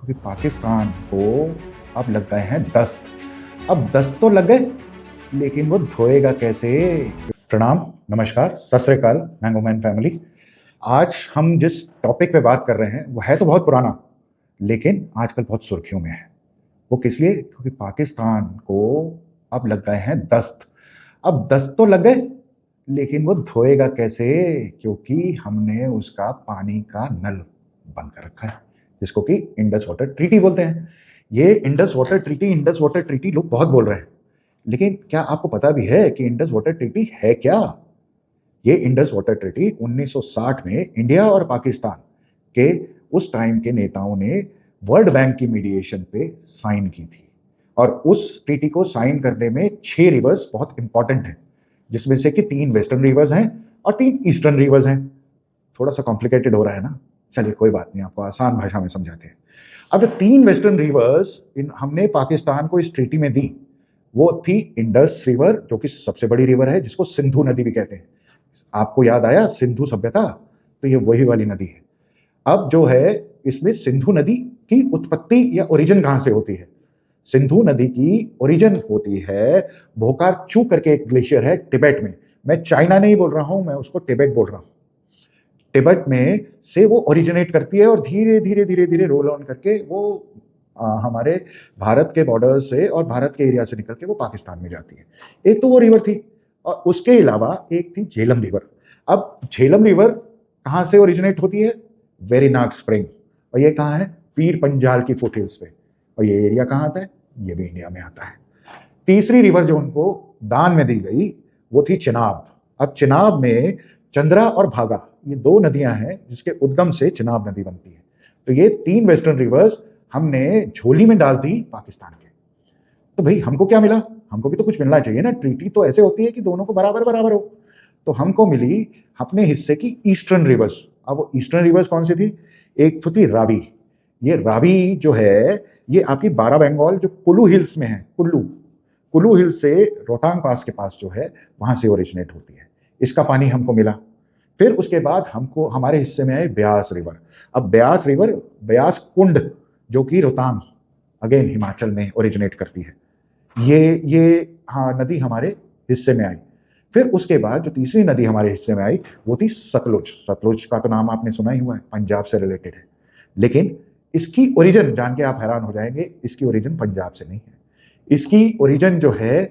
क्योंकि पाकिस्तान को अब लग गए हैं दस्त। अब दस्त तो लग गए, लेकिन वो धोएगा कैसे। प्रणाम, नमस्कार, सत श्री अकाल, मैंगो मैन फैमिली। आज हम जिस टॉपिक पे बात कर रहे हैं वो है तो बहुत पुराना, लेकिन आजकल बहुत सुर्खियों में है। वो किस लिए? क्योंकि पाकिस्तान को अब लग गए हैं दस्त। अब दस्त तो लग गए, लेकिन वो धोएगा कैसे, क्योंकि हमने उसका पानी का नल बंद कर रखा है, जिसको कि इंडस वाटर ट्रीटी बोलते हैं। ये इंडस वाटर ट्रीटी लोग बहुत बोल रहे हैं, लेकिन क्या आपको पता भी है कि इंडस वाटर ट्रीटी है क्या? ये इंडस वाटर ट्रीटी 1960 में इंडिया और पाकिस्तान के उस टाइम के नेताओं ने वर्ल्ड बैंक की मीडिएशन पे साइन की थी। और उस ट्रीटी को साइन करने में 6 रिवर्स बहुत इंपॉर्टेंट हैं, जिसमें से कि 3 वेस्टर्न रिवर्स हैं और 3 ईस्टर्न रिवर्स हैं। थोड़ा सा कॉम्प्लिकेटेड हो रहा है ना, चलिए कोई बात नहीं, आपको आसान भाषा में समझाते हैं। अब जो 3 वेस्टर्न रिवर्स हमने पाकिस्तान को इस ट्रीटी में दी, वो थी इंडस रिवर, जो कि सबसे बड़ी रिवर है, जिसको सिंधु नदी भी कहते हैं। आपको याद आया सिंधु सभ्यता, तो ये वही वाली नदी है। अब जो है, इसमें सिंधु नदी की उत्पत्ति या ओरिजिन कहां से होती है? सिंधु नदी की ओरिजिन होती है भोकार चू करके एक ग्लेशियर है तिब्बत में। मैं चाइना नहीं बोल रहा हूं, मैं उसको तिब्बत बोल रहा हूं। तिब्बत में से वो ओरिजिनेट करती है और धीरे धीरे धीरे धीरे रोल ऑन करके वो हमारे भारत के बॉर्डर से और भारत के एरिया से निकल के वो पाकिस्तान में जाती है। एक तो वो रिवर थी, और उसके अलावा एक थी झेलम रिवर। अब झेलम रिवर कहाँ से ओरिजिनेट होती है? वेरीनाग स्प्रिंग। और ये कहाँ है? पीर पंजाल की फुटहिल्स पे। और ये एरिया कहाँ आता है? ये भी इंडिया में आता है। तीसरी रिवर जो उनको दान में दी गई वो थी चिनाब। अब चिनाब में चंद्रा और भागा, ये 2 नदियां हैं जिसके उद्गम से चिनाब नदी बनती है। तो ये 3 वेस्टर्न रिवर्स हमने झोली में डाल दी पाकिस्तान के। तो भाई हमको क्या मिला? हमको भी तो कुछ मिलना चाहिए ना। ट्रीटी तो ऐसे होती है कि दोनों को बराबर बराबर हो। तो हमको मिली अपने हिस्से की ईस्टर्न रिवर्स। अब वो ईस्टर्न रिवर्स कौन सी थी? एक तो थी रावी। ये रावी जो है, ये आपकी बारा बंगाल जो कुल्लू हिल्स में है, कुल्लू हिल्स से रोहतांग पास के पास जो है, वहां से ओरिजिनेट होती है। इसका पानी हमको मिला। फिर उसके बाद हमको हमारे हिस्से में आई ब्यास रिवर। अब ब्यास रिवर, ब्यास कुंड, जो कि रोहतांग अगेन हिमाचल में ओरिजिनेट करती है, ये हाँ नदी हमारे हिस्से में आई। फिर उसके बाद जो तीसरी नदी हमारे हिस्से में आई वो थी सतलुज। सतलुज का तो नाम आपने सुना ही हुआ है, पंजाब से रिलेटेड है। लेकिन इसकी ओरिजिन जान के आप हैरान हो जाएंगे, इसकी ओरिजिन पंजाब से नहीं है। इसकी ओरिजिन जो है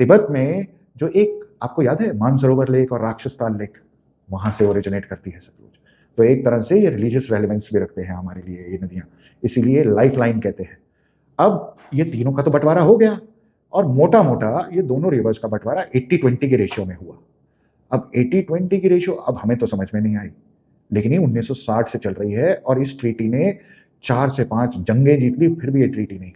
तिब्बत में, जो एक आपको याद है मानसरोवर लेक और राक्षसताल लेक, वहां से ओरिजिनेट करती है सतलुज। तो एक तरह से ये रिलीजियस रेलिवेंस भी रखते हैं हमारे लिए ये नदियां, इसीलिए लाइफ लाइन कहते हैं। अब ये तीनों का तो बंटवारा हो गया, और मोटा मोटा ये दोनों रिवर्स का बंटवारा 80-20 के रेशियो में हुआ। अब 80-20 की रेशियो अब हमें तो समझ में नहीं आई, लेकिन ये 1960 से चल रही है, और इस ट्रीटी ने 4 से 5 जंगें जीत ली, फिर भी ये ट्रीटी नहीं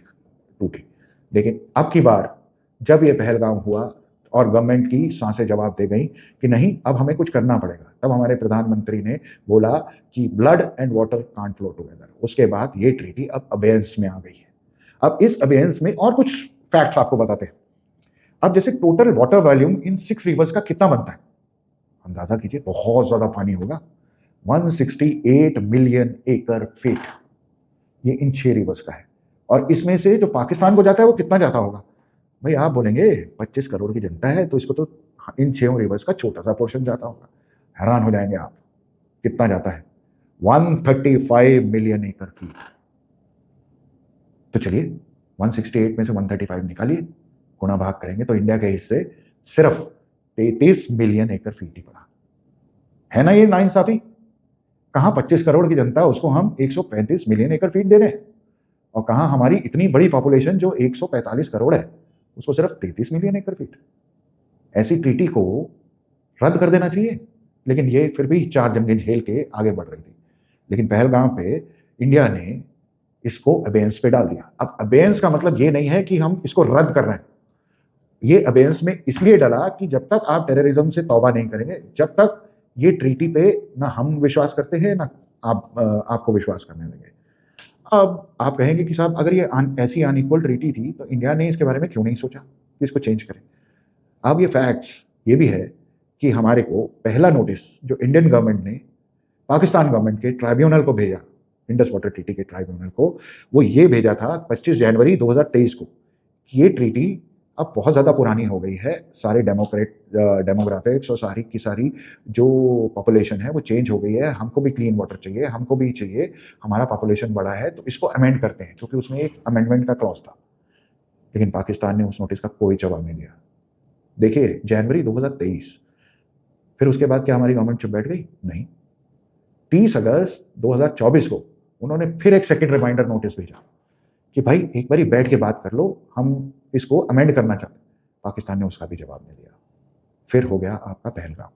टूटी। लेकिन अब की बार जब ये पहलगाम हुआ और गवर्नमेंट की सांसें जवाब दे गई कि नहीं अब हमें कुछ करना पड़ेगा, तब हमारे प्रधानमंत्री ने बोला कि blood and water can't flow together. उसके बाद ये ट्रीटी अब अबेयंस में आ गई है। अब इस अबेयंस में और कुछ फैक्ट्स आपको बताते हैं। अब जैसे टोटल वाटर वॉल्यूम इन 6 रिवर्स का कितना बनता है, अंदाजा कीजिए, बहुत ज्यादा पानी होगा। 168 मिलियन एकड़ फीट ये इन 6 रिवर्स का है। और इसमें से जो पाकिस्तान को जाता है वो कितना जाता होगा? भाई आप बोलेंगे 25 करोड़ की जनता है, तो इसको तो इन 6 रिवर्स का छोटा सा पोर्शन जाता होगा। हैरान हो जाएंगे आप, कितना जाता है? 135 मिलियन एकड़ फीट। तो चलिए 168 में से 135 निकालिए, गुणा भाग करेंगे तो इंडिया के हिस्से सिर्फ 33 मिलियन एकड़ फीट ही पड़ा है ना। ये नाइंसाफी, कहां 25 करोड़ की जनता उसको हम 135 मिलियन एकड़ फीट दे रहे हैं, और कहां हमारी इतनी बड़ी पॉपुलेशन जो 145 करोड़ है उसको सिर्फ 33 मिलियन एकड़ फीट। ऐसी ट्रीटी को रद्द कर देना चाहिए, लेकिन ये फिर भी 4 जंगें झेल के आगे बढ़ रही थी। लेकिन पहलगाम पे इंडिया ने इसको अबेयंस पे डाल दिया। अब अबेयंस का मतलब ये नहीं है कि हम इसको रद्द कर रहे हैं। ये अबेयंस में इसलिए डाला कि जब तक आप टेररिज्म से तौबा नहीं करेंगे, जब तक ये ट्रीटी पे ना हम विश्वास करते हैं ना आपको विश्वास करने लगे। अब आप कहेंगे कि साहब अगर ये ऐसी अनइक्वल ट्रीटी थी तो इंडिया ने इसके बारे में क्यों नहीं सोचा कि इसको चेंज करें। अब ये फैक्ट्स ये भी है कि हमारे को पहला नोटिस जो इंडियन गवर्नमेंट ने पाकिस्तान गवर्नमेंट के ट्राइब्यूनल को भेजा, इंडस वाटर ट्रीटी के ट्राइब्यूनल को, वो ये भेजा था 25 जनवरी 2023 को कि ये ट्रीटी अब बहुत ज़्यादा पुरानी हो गई है, सारे डेमोग्राफिक्स और सारी की सारी जो पॉपुलेशन है वो चेंज हो गई है, हमको भी क्लीन वाटर चाहिए, हमको भी चाहिए, हमारा पॉपुलेशन बढ़ा है, तो इसको अमेंड करते हैं, क्योंकि उसमें एक अमेंडमेंट का क्लॉज था। लेकिन पाकिस्तान ने उस नोटिस का कोई जवाब नहीं दिया। देखिए, जनवरी 2023, फिर उसके बाद क्या हमारी गवर्नमेंट चुप बैठ गई? नहीं। 30 अगस्त 2024 को उन्होंने फिर एक सेकंड रिमाइंडर नोटिस भेजा कि भाई एक बारी बैठ के बात कर लो, हम इसको अमेंड करना चाहते हैं। पाकिस्तान ने उसका भी जवाब नहीं दिया। फिर हो गया आपका पहलगाम।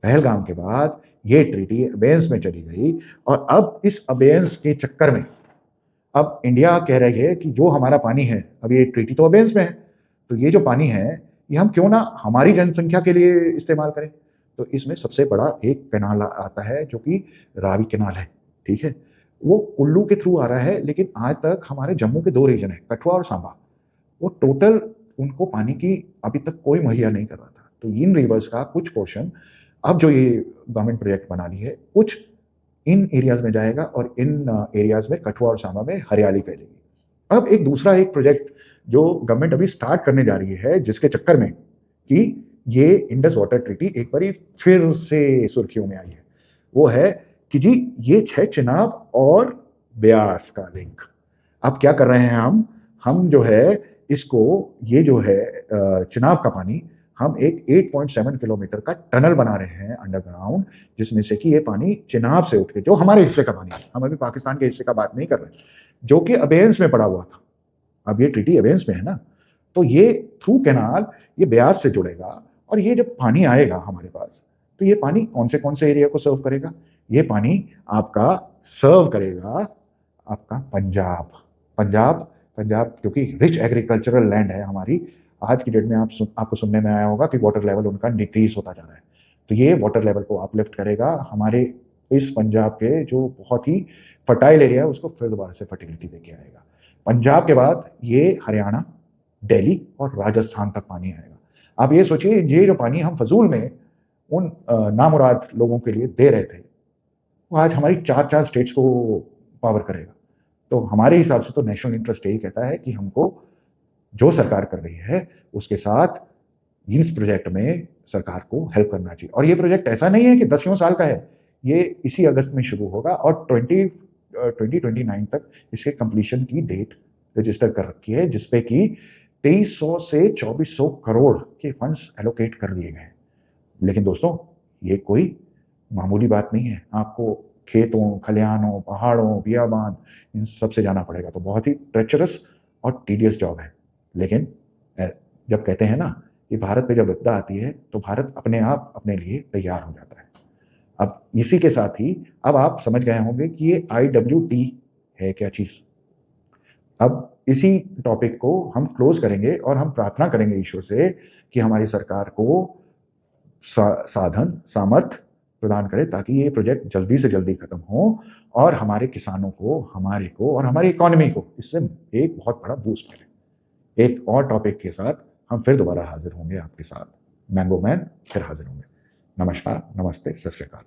पहलगाम के बाद ये ट्रीटी अबेयंस में चली गई, और अब इस अबेयंस के चक्कर में अब इंडिया कह रही है कि जो हमारा पानी है, अब ये ट्रीटी तो अबेयंस में है, तो ये जो पानी है ये हम क्यों ना हमारी जनसंख्या के लिए इस्तेमाल करें। तो इसमें सबसे बड़ा एक कैनाल आता है जो कि रावी कैनाल है, ठीक है, वो कुल्लू के थ्रू आ रहा है, लेकिन आज तक हमारे जम्मू के 2 रीजन है, कठुआ और सांबा, वो टोटल उनको पानी की अभी तक कोई मुहैया नहीं कर रहा था। तो इन रिवर्स का कुछ पोर्शन अब जो ये गवर्नमेंट प्रोजेक्ट बना ली है, कुछ इन एरियाज में जाएगा और इन एरियाज में कठुआ और सांबा में हरियाली फैलेगी। अब एक दूसरा एक प्रोजेक्ट जो गवर्नमेंट अभी स्टार्ट करने जा रही है, जिसके चक्कर में कि ये इंडस वाटर ट्रीटी एक बार फिर से सुर्खियों में आई है, वो है कि जी ये है चिनाब और ब्यास का लिंक। अब क्या कर रहे हैं हम जो है इसको, ये जो है चिनाब का पानी, हम एक 8.7 किलोमीटर का टनल बना रहे हैं अंडरग्राउंड, जिसमें से कि ये पानी चिनाब से उठ के, जो हमारे हिस्से का पानी है, हम अभी पाकिस्तान के हिस्से का बात नहीं कर रहे, जो कि अबेयंस में पड़ा हुआ था, अब ये ट्रीटी अबेयंस में है ना, तो ये थ्रू कैनाल ये ब्यास से जुड़ेगा, और ये जब पानी आएगा हमारे पास, तो ये पानी कौन से एरिया को सर्व करेगा? ये पानी आपका सर्व करेगा आपका पंजाब क्योंकि रिच एग्रीकल्चरल लैंड है हमारी। आज की डेट में आपको सुनने में आया होगा कि वाटर लेवल उनका डिक्रीज होता जा रहा है, तो ये वाटर लेवल को अपलिफ्ट करेगा हमारे इस पंजाब के जो बहुत ही फर्टाइल एरिया है, उसको फिर दोबारा से फर्टिलिटी देके आएगा। पंजाब के बाद ये हरियाणा, दिल्ली और राजस्थान तक पानी आएगा। आप ये सोचिए, ये जो पानी हम फजूल में उन नामुराद लोगों के लिए दे रहे थे, वो आज हमारी 4 स्टेट्स को पावर करेगा। तो हमारे हिसाब से तो नेशनल इंटरेस्ट यही कहता है कि हमको जो सरकार कर रही है उसके साथ इस प्रोजेक्ट में सरकार को हेल्प करना चाहिए। और ये प्रोजेक्ट ऐसा नहीं है कि 10 साल का है, ये इसी अगस्त में शुरू होगा और 2029 तक इसके कंप्लीशन की डेट रजिस्टर कर रखी है, जिसपे कि 2300 से 2400 करोड़ के फंड्स एलोकेट कर दिए गए हैं। लेकिन दोस्तों, ये कोई मामूली बात नहीं है। आपको खेतों, खलिहानों, पहाड़ों, बियाबान, इन सब से जाना पड़ेगा, तो बहुत ही ट्रेचरस और टीडियस जॉब है। लेकिन जब कहते हैं ना कि भारत पे जब विपदा आती है तो भारत अपने आप अपने लिए तैयार हो जाता है। अब इसी के साथ ही अब आप समझ गए होंगे कि ये IWT है क्या चीज़। अब इसी टॉपिक को हम क्लोज करेंगे और हम प्रार्थना करेंगे ईश्वर से कि हमारी सरकार को साधन सामर्थ्य प्रदान करे, ताकि ये प्रोजेक्ट जल्दी से जल्दी खत्म हो और हमारे किसानों को, हमारे को और हमारी इकोनॉमी को इससे एक बहुत बड़ा बूस्ट मिले। एक और टॉपिक के साथ हम फिर दोबारा हाजिर होंगे आपके साथ। मैंगो मैन फिर हाजिर होंगे। नमस्कार, नमस्ते, सत श्री अकाल।